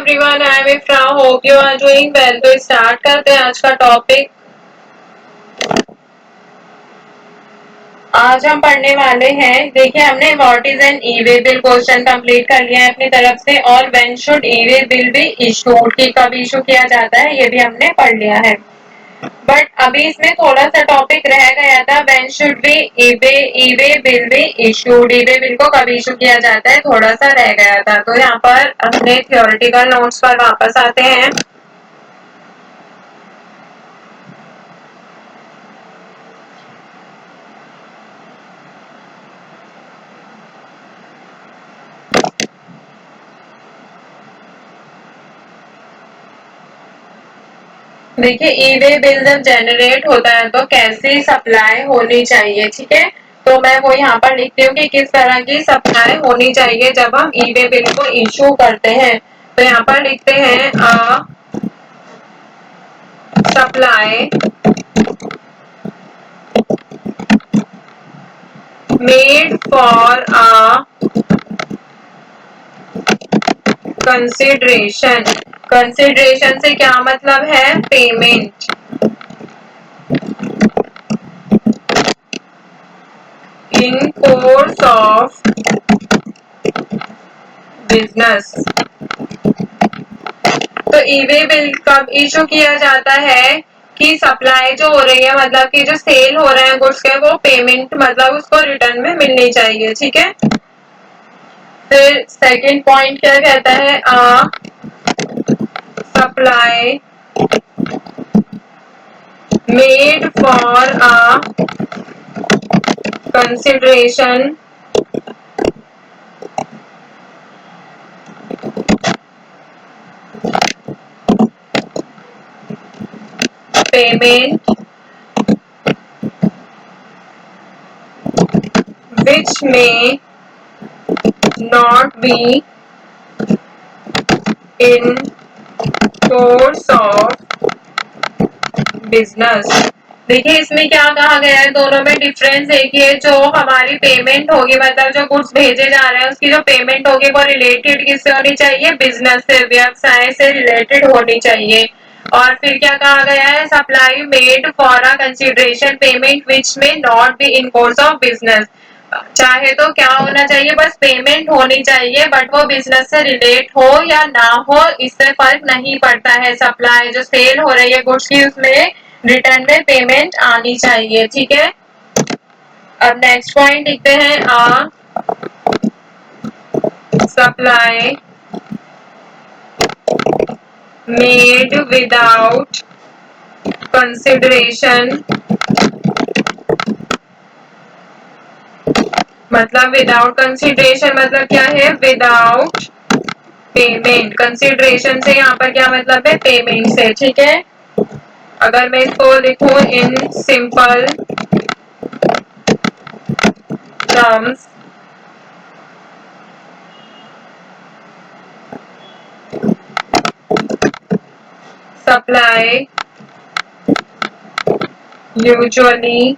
everyone, I am Ifra. Hope you are doing well. तो start करते हैं आज का टॉपिक। आज हम पढ़ने वाले हैं, देखिए हमने what is an e way bill question complete कर लिया है अपनी तरफ से, और when should e way bill be issued, की कब इशू किया जाता है ये भी हमने पढ़ लिया है। बट अभी इसमें थोड़ा सा टॉपिक रह गया था, when should be e way bill be issued, e way bill को कब इशू किया जाता है, थोड़ा सा रह गया था। तो यहाँ पर अपने थियोरेटिकल नोट्स पर वापस आते हैं। देखिए ई वे बिल जब जनरेट होता है तो कैसी सप्लाई होनी चाहिए, ठीक है। तो मैं वो यहाँ पर लिखती हूँ कि किस तरह की सप्लाई होनी चाहिए जब हम ई वे बिल को इशू करते हैं। तो यहाँ पर लिखते हैं supply made for consideration. Consideration से क्या मतलब है, payment. In course of business. तो ई वे बिल कब इशू किया जाता है कि सप्लाई जो हो रही है, मतलब कि जो सेल हो रहे हैं गुड्स के, वो पेमेंट मतलब उसको रिटर्न में मिलनी चाहिए, ठीक है। फिर सेकंड पॉइंट क्या कहता है, supply made for consideration payment which may not be in course of business। देखिए इसमें क्या कहा गया है, दोनों में डिफरेंस एक ही है। जो हमारी पेमेंट होगी, मतलब जो गुड्स भेजे जा रहे हैं उसकी जो पेमेंट होगी वो रिलेटेड किससे होनी चाहिए, बिजनेस से, व्यवसाय से रिलेटेड होनी चाहिए। और फिर क्या कहा गया है, supply made for a consideration payment which may not be in course of business. चाहे तो क्या होना चाहिए, बस पेमेंट होनी चाहिए, बट वो बिजनेस से रिलेट हो या ना हो इससे फर्क नहीं पड़ता है। सप्लाई जो सेल हो रही है गुड्स की, उसमें रिटर्न में पेमेंट आनी चाहिए, ठीक है। अब नेक्स्ट पॉइंट लिखते हैं, सप्लाई मेड विदाउट कंसिडरेशन, मतलब विदाउट कंसिडरेशन मतलब क्या है, विदाउट पेमेंट। कंसिडरेशन से यहाँ पर क्या मतलब है, पेमेंट से, ठीक है। अगर मैं इसको लिखूं in simple terms, supply usually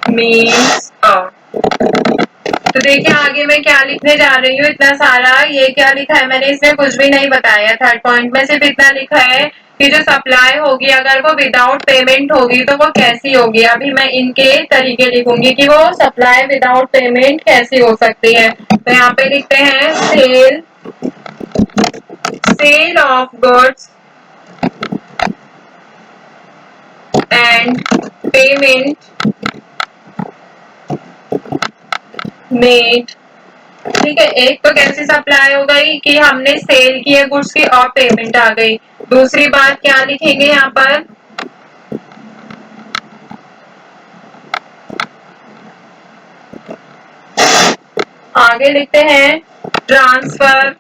means तो देखिए आगे मैं क्या लिखने जा रही हूँ, इतना सारा ये क्या लिखा है मैंने, इसमें कुछ भी नहीं बताया। थर्ड पॉइंट में सिर्फ इतना लिखा है कि जो सप्लाई होगी अगर वो विदाउट पेमेंट होगी तो वो कैसी होगी। अभी मैं इनके तरीके लिखूंगी कि वो सप्लाई विदाउट पेमेंट कैसी हो सकती है। तो यहाँ पे लिखते हैं sale of goods and payment made, ठीक है। एक तो कैसी सप्लाई हो गई कि हमने सेल किए गुड्स की और पेमेंट आ गई। दूसरी बात क्या लिखेंगे यहाँ पर, आगे लिखते हैं ट्रांसफर।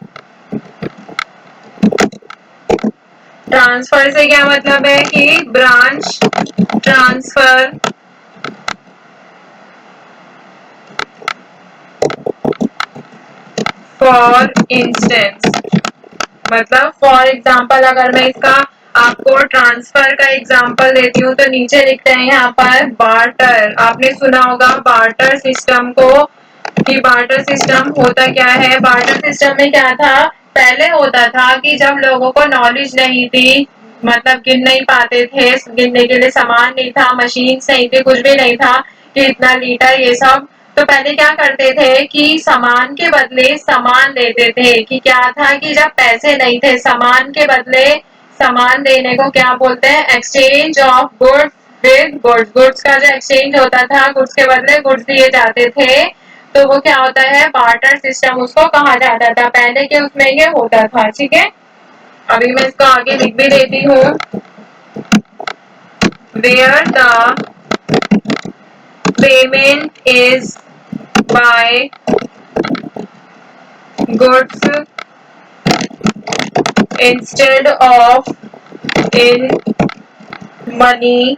ट्रांसफर से क्या मतलब है कि ब्रांच ट्रांसफर, फॉर इंस्टेंस, मतलब फॉर एग्जाम्पल अगर मैं इसका आपको ट्रांसफर का एग्जाम्पल देती हूँ तो नीचे लिखते हैं यहाँ पर बार्टर। आपने सुना होगा बार्टर सिस्टम को, कि बार्टर सिस्टम होता क्या है। बार्टर सिस्टम में क्या था, पहले होता था कि जब लोगों को नॉलेज नहीं थी, मतलब गिन नहीं पाते थे, गिनने के लिए सामान नहीं था, मशीन नहीं थी, कुछ भी नहीं था कि इतना लीटर ये सब, तो पहले क्या करते थे कि सामान के बदले सामान देते थे। कि क्या था कि जब पैसे नहीं थे, सामान के बदले सामान देने को क्या बोलते हैं, exchange of goods with goods. Goods का जो एक्सचेंज होता था, गुड्स के बदले गुड्स दिए जाते थे, तो वो क्या होता है, बार्टर सिस्टम उसको कहा जाता था। पहले के उसमें ये होता था, ठीक है। अभी मैं इसको आगे लिख भी देती हूँ। Where the payment is by goods instead of in money.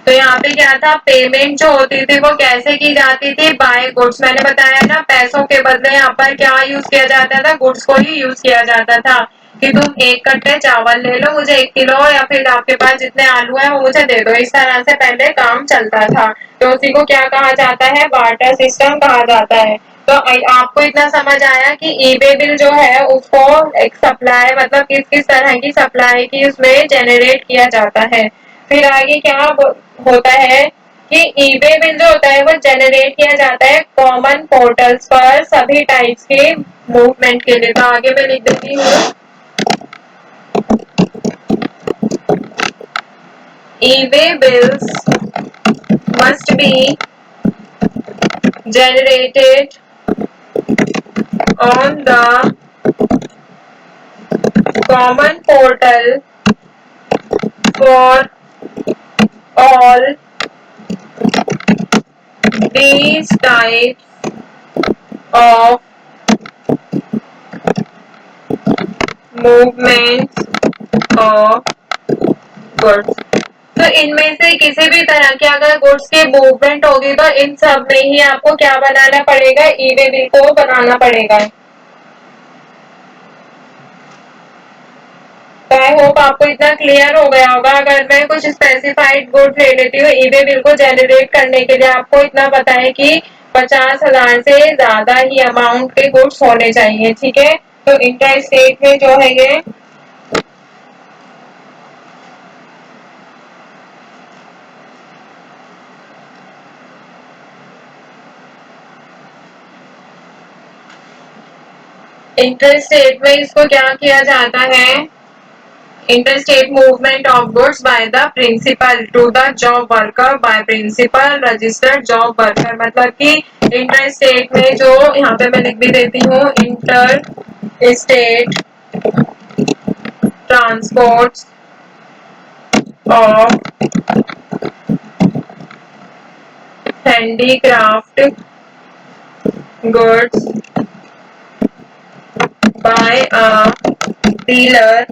तो यहाँ पे क्या था, पेमेंट जो होती थी वो कैसे की जाती थी, बाय गुड्स। मैंने बताया ना, पैसों के बदले यहाँ पर क्या यूज किया जाता था, गुड्स को ही यूज किया जाता था। कि तुम एक कट्टे चावल ले लो, मुझे 1 किलो, या फिर आपके पास जितने आलू है वो मुझे दे दो। इस तरह से पहले काम चलता था। तो उसी को क्या कहा जाता है, बार्टर सिस्टम कहा जाता है। तो आपको इतना समझ आया कि ईबे बिल जो है उसको एक सप्लाई, मतलब किस किस तरह की सप्लाई की उसमें जनरेट किया जाता है। फिर आगे क्या होता है कि ईबे बिल जो होता है वो जनरेट किया जाता है कॉमन पोर्टल्स पर सभी टाइप्स के मूवमेंट के लिए। तो आगे मैं लिख देती हूँ, eBay bills must be generated on the common portal for all these types of movements of goods. तो इनमें से किसी भी तरह की अगर गुड्स की मूवमेंट होगी तो इन सब में ही आपको क्या बनाना पड़ेगा, ईबे बिल को बनाना पड़ेगा। तो आई होप आपको इतना क्लियर हो गया होगा। अगर मैं कुछ स्पेसिफाइड गुड ले लेती हूँ ईबे बिल को जनरेट करने के लिए, आपको इतना पता है कि 50,000 से ज्यादा ही अमाउंट के गुड्स होने चाहिए, ठीक है। तो इंटर स्टेट में जो है ये इंटर स्टेट में इसको क्या किया जाता है, interstate movement of goods by the principal to the job worker by principal registered job worker। मतलब कि इंटर स्टेट में जो, यहाँ पे मैं लिख भी देती हूँ, inter state transport of handicraft goods by a dealer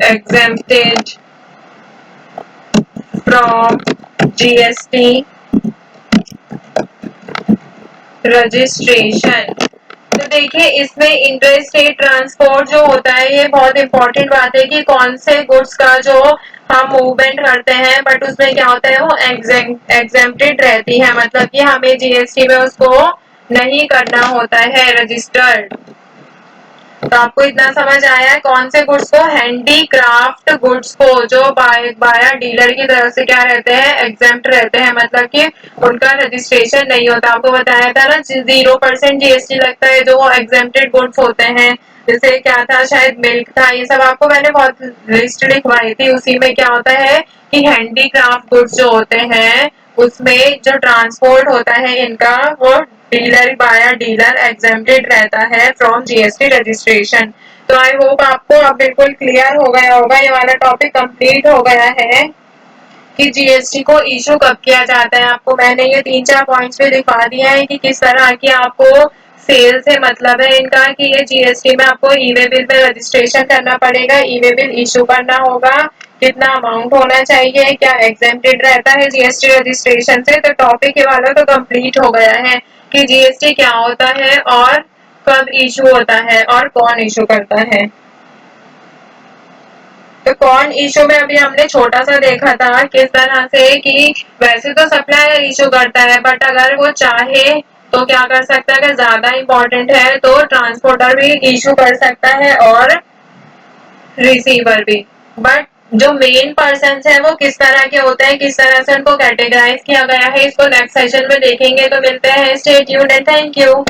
exempted from GST registration. तो देखिए इसमें इंटर स्टेट ट्रांसपोर्ट जो होता है, ये बहुत इंपॉर्टेंट बात है कि कौन से गुड्स का जो हम मूवमेंट करते हैं, बट उसमें क्या होता है वो एग्जेम्प्टेड रहती है, मतलब कि हमें जीएसटी में उसको नहीं करना होता है रजिस्टर्ड। तो आपको इतना समझ आया है कौन से गुड्स को, हैंडीक्राफ्ट गुड्स को जो बायर डीलर की तरफ से क्या रहते हैं, एग्जेम्प्ट रहते हैं, मतलब कि उनका रजिस्ट्रेशन नहीं होता। आपको बताया था ना 0% जीएसटी लगता है जो एग्जेम्प्टेड गुड्स होते हैं। जैसे क्या था, शायद मिल्क था, ये सब आपको मैंने बहुत लिस्ट लिखवाई थी। उसी में क्या होता है कि हैंडीक्राफ्ट गुड्स जो होते हैं उसमें जो ट्रांसपोर्ट होता है इनका, वो डीलर बायर डीलर एग्जेम्प्टेड रहता है फ्रॉम जीएसटी रजिस्ट्रेशन। तो आई होप आपको अब बिल्कुल क्लियर हो गया होगा, ये वाला टॉपिक कंप्लीट हो गया है कि जीएसटी को इशू कब किया जाता है। आपको मैंने ये 3-4 पॉइंट्स पे दिखा दिया है कि किस तरह की आपको सेल से मतलब है इनका, कि ये जीएसटी में आपको ईवे बिल में रजिस्ट्रेशन करना पड़ेगा, ईवे बिल इशू करना होगा, कितना अमाउंट होना चाहिए, क्या एग्जेम्प्टेड रहता है जीएसटी रजिस्ट्रेशन से। तो टॉपिक ये वाला तो कंप्लीट हो गया है कि जीएसटी क्या होता है और कब इशू होता है और कौन इशू करता है। तो कौन इशू में अभी हमने छोटा सा देखा था किस तरह से कि वैसे तो सप्लायर इशू करता है, बट अगर वो चाहे तो क्या कर सकता है, अगर ज्यादा इंपॉर्टेंट है तो ट्रांसपोर्टर भी इशू कर सकता है और रिसीवर भी। बट जो मेन पर्सन है वो किस तरह के होते हैं, किस तरह से उनको कैटेगराइज किया गया है, इसको नेक्स्ट सेशन में देखेंगे। तो मिलते हैं, stay tuned and thank you.